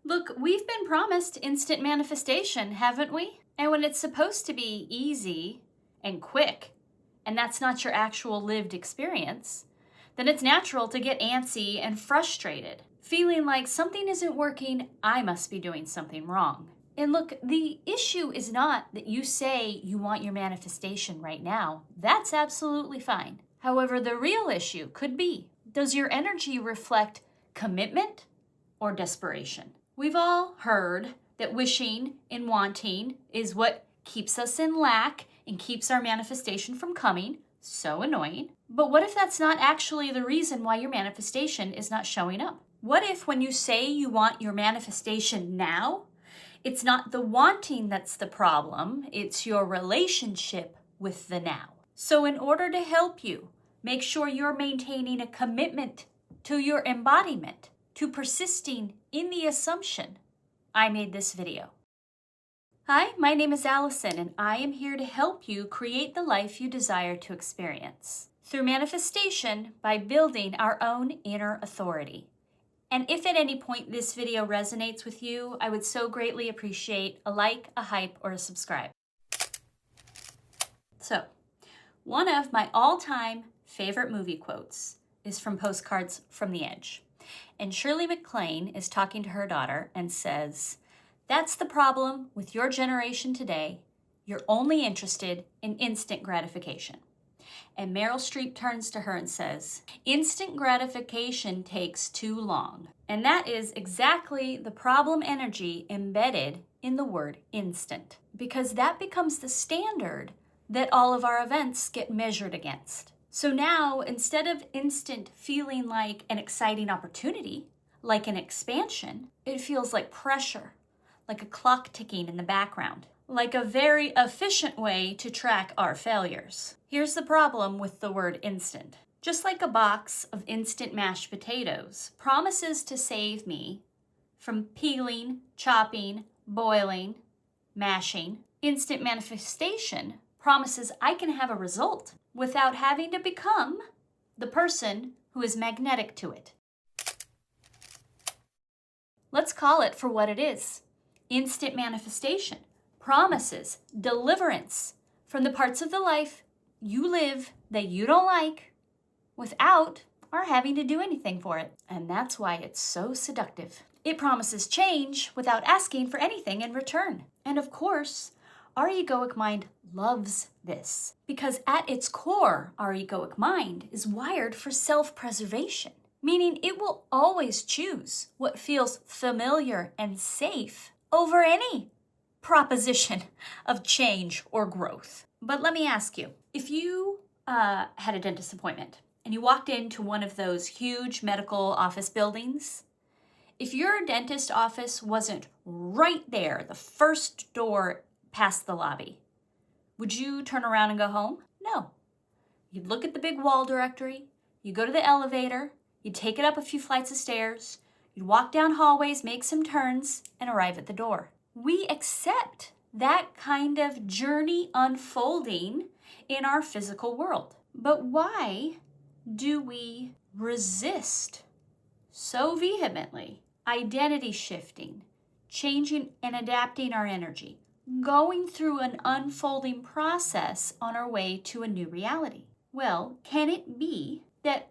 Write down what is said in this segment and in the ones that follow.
Look, we've been promised instant manifestation, haven't we? And when it's supposed to be easy and quick, and that's not your actual lived experience, then it's natural to get antsy and frustrated, feeling like something isn't working, I must be doing something wrong. And look, the issue is not that you say you want your manifestation right now. That's absolutely fine. However, the real issue could be, does your energy reflect commitment or desperation? We've all heard that wishing and wanting is what keeps us in lack and keeps our manifestation from coming. So annoying. But what if that's not actually the reason why your manifestation is not showing up? What if when you say you want your manifestation now, it's not the wanting that's the problem, it's your relationship with the now. So in order to help you, make sure you're maintaining a commitment to your embodiment, to persisting in the assumption, I made this video. Hi, my name is Allison, and I am here to help you create the life you desire to experience through manifestation by building our own inner authority. And if at any point this video resonates with you, I would so greatly appreciate a like, a hype, or a subscribe. So, one of my all-time favorite movie quotes is from Postcards from the Edge. And Shirley MacLaine is talking to her daughter and says, "That's the problem with your generation today. You're only interested in instant gratification." And Meryl Streep turns to her and says, "Instant gratification takes too long." And that is exactly the problem energy embedded in the word instant, because that becomes the standard that all of our events get measured against. So now, instead of instant feeling like an exciting opportunity, like an expansion, it feels like pressure, like a clock ticking in the background, like a very efficient way to track our failures. Here's the problem with the word instant. Just like a box of instant mashed potatoes promises to save me from peeling, chopping, boiling, mashing, instant manifestation promises I can have a result without having to become the person who is magnetic to it. Let's call it for what it is. Instant manifestation promises deliverance from the parts of the life you live that you don't like without our having to do anything for it. And that's why it's so seductive. It promises change without asking for anything in return. And of course, our egoic mind loves this because at its core, our egoic mind is wired for self-preservation, meaning it will always choose what feels familiar and safe over any proposition of change or growth. But let me ask you, if you had a dentist appointment and you walked into one of those huge medical office buildings, if your dentist office wasn't right there, the first door past the lobby, would you turn around and go home? No. You'd look at the big wall directory, you'd go to the elevator, you'd take it up a few flights of stairs, you'd walk down hallways, make some turns, and arrive at the door. We accept that kind of journey unfolding in our physical world. But why do we resist so vehemently identity shifting, changing and adapting our energy, going through an unfolding process on our way to a new reality? Well, can it be that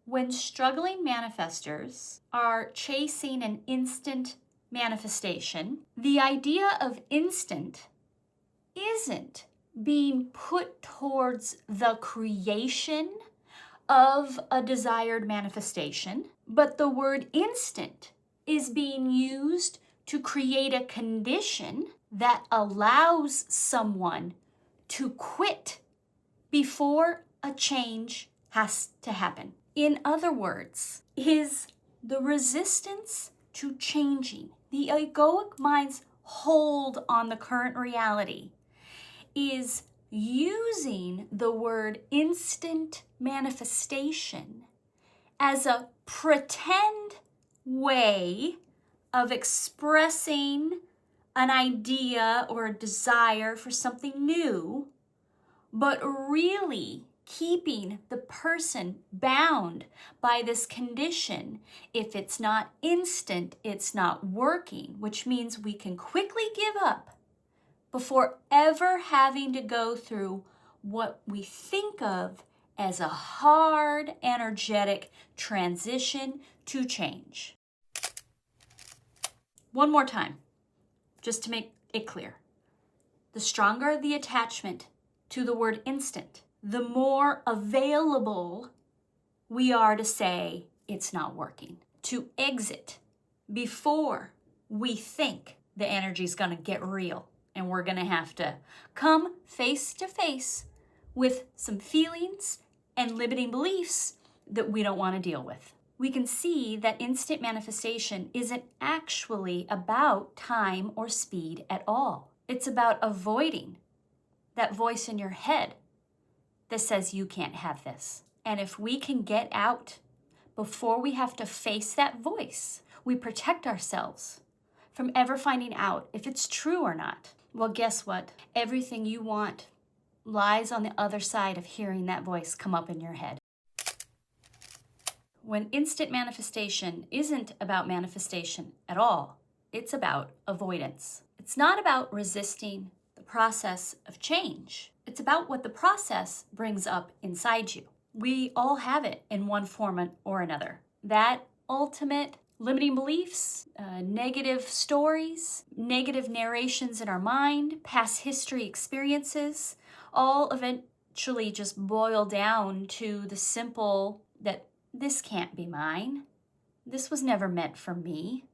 when struggling manifestors are chasing an instant manifestation, the idea of instant isn't being put towards the creation of a desired manifestation, but the word instant is being used to create a condition that allows someone to quit before a change has to happen. In other words, is the resistance to changing, the egoic mind's hold on the current reality, is using the word instant manifestation as a pretend way of expressing an idea or a desire for something new, but really keeping the person bound by this condition. If it's not instant, it's not working, which means we can quickly give up before ever having to go through what we think of as a hard, energetic transition to change. One more time, just to make it clear. The stronger the attachment to the word instant, the more available we are to say it's not working, to exit before we think the energy's gonna get real and we're gonna have to come face to face with some feelings and limiting beliefs that we don't wanna deal with. We can see that instant manifestation isn't actually about time or speed at all. It's about avoiding that voice in your head that says you can't have this. And if we can get out before we have to face that voice, we protect ourselves from ever finding out if it's true or not. Well, guess what? Everything you want lies on the other side of hearing that voice come up in your head. When instant manifestation isn't about manifestation at all, it's about avoidance. It's not about resisting the process of change. It's about what the process brings up inside you. We all have it in one form or another. That ultimate limiting beliefs, negative stories, negative narrations in our mind, past history experiences, all eventually just boil down to the simple that this can't be mine. This was never meant for me.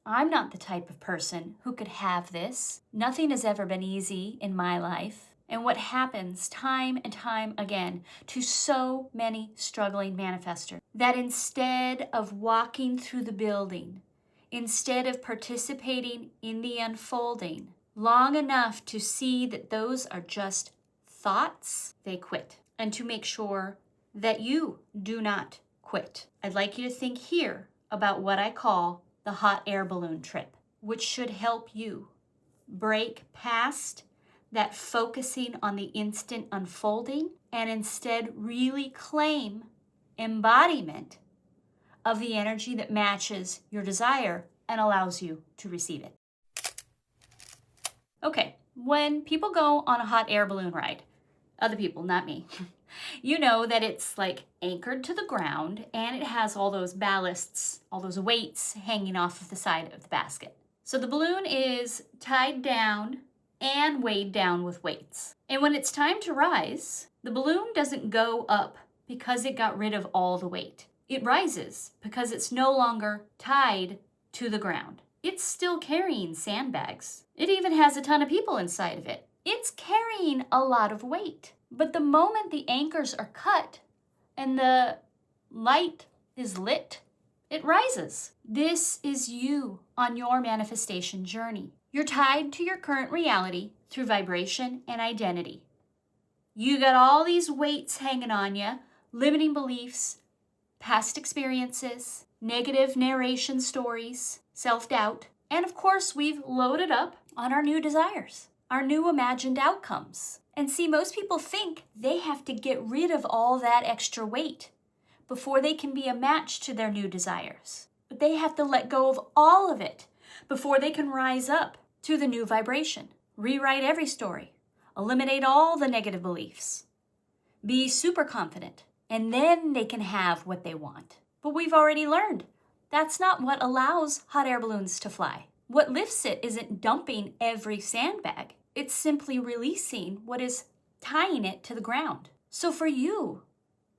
I'm not the type of person who could have this. Nothing has ever been easy in my life. And what happens time and time again to so many struggling manifestors, that instead of walking through the building, instead of participating in the unfolding long enough to see that those are just thoughts, they quit. And to make sure that you do not quit, I'd like you to think here about what I call the hot air balloon trip, which should help you break past that focusing on the instant unfolding and instead really claim embodiment of the energy that matches your desire and allows you to receive it. Okay, when people go on a hot air balloon ride, other people, not me, you know that it's like anchored to the ground and it has all those ballasts, all those weights hanging off of the side of the basket. So the balloon is tied down and weighed down with weights. And when it's time to rise, the balloon doesn't go up because it got rid of all the weight. It rises because it's no longer tied to the ground. It's still carrying sandbags. It even has a ton of people inside of it. It's carrying a lot of weight. But the moment the anchors are cut and the light is lit, it rises. This is you on your manifestation journey. You're tied to your current reality through vibration and identity. You got all these weights hanging on you, limiting beliefs, past experiences, negative narration stories, self-doubt, and of course we've loaded up on our new desires, our new imagined outcomes. And see, most people think they have to get rid of all that extra weight before they can be a match to their new desires. But they have to let go of all of it before they can rise up to the new vibration. Rewrite every story. Eliminate all the negative beliefs. Be super confident. And then they can have what they want. But we've already learned that's not what allows hot air balloons to fly. What lifts it isn't dumping every sandbag. It's simply releasing what is tying it to the ground. So for you,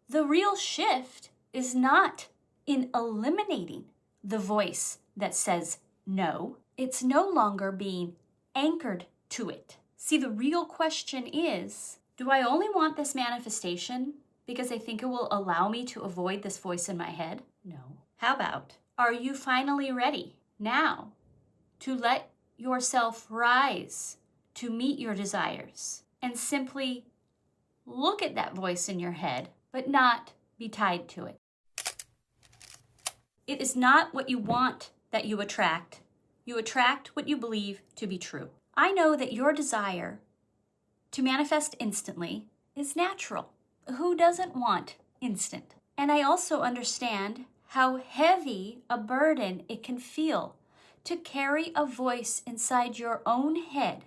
the real shift is not in eliminating the voice that says no. It's no longer being anchored to it. See, the real question is, do I only want this manifestation because I think it will allow me to avoid this voice in my head? No. How about, are you finally ready now to let yourself rise to meet your desires and simply look at that voice in your head, but not be tied to it? It is not what you want that you attract. You attract what you believe to be true. I know that your desire to manifest instantly is natural, who doesn't want instant? And I also understand how heavy a burden it can feel to carry a voice inside your own head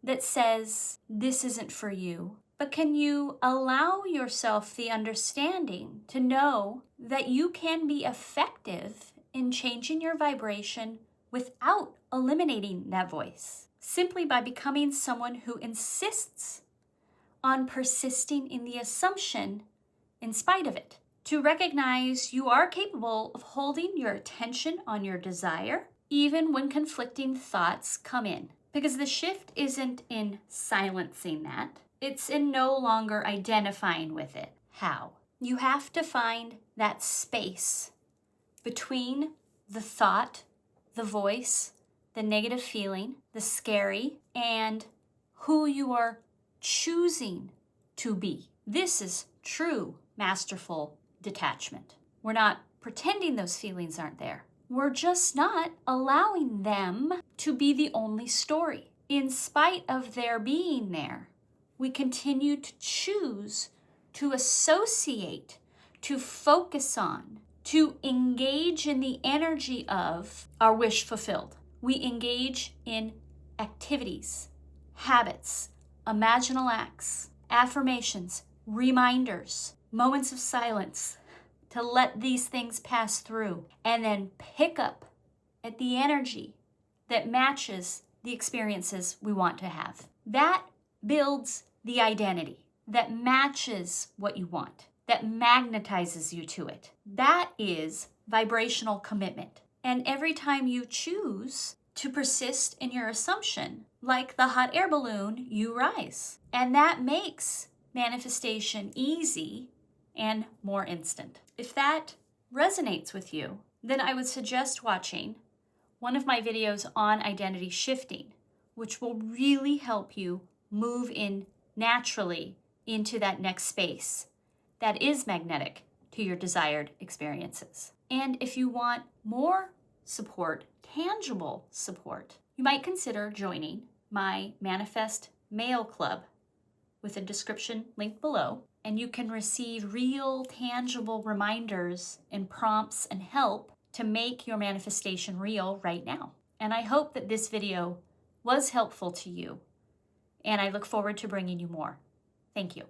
that says, this isn't for you. But can you allow yourself the understanding to know that you can be effective in changing your vibration without eliminating that voice, simply by becoming someone who insists on persisting in the assumption in spite of it? To recognize you are capable of holding your attention on your desire, even when conflicting thoughts come in. Because the shift isn't in silencing that, it's in no longer identifying with it. How? You have to find that space between the thought, the voice, the negative feeling, the scary, and who you are choosing to be. This is true masterful detachment. We're not pretending those feelings aren't there. We're just not allowing them to be the only story. In spite of their being there, we continue to choose to associate, to focus on, to engage in the energy of our wish fulfilled. We engage in activities, habits, imaginal acts, affirmations, reminders, moments of silence to let these things pass through, and then pick up at the energy that matches the experiences we want to have. That builds the identity that matches what you want, that magnetizes you to it. That is vibrational commitment. And every time you choose to persist in your assumption, like the hot air balloon, you rise. And that makes manifestation easy and more instant. If that resonates with you, then I would suggest watching one of my videos on identity shifting, which will really help you move in naturally into that next space that is magnetic to your desired experiences. And if you want more support, tangible support, you might consider joining my Manifest Mail Club with a description linked below, and you can receive real, tangible reminders and prompts and help to make your manifestation real right now. And I hope that this video was helpful to you, and I look forward to bringing you more. Thank you.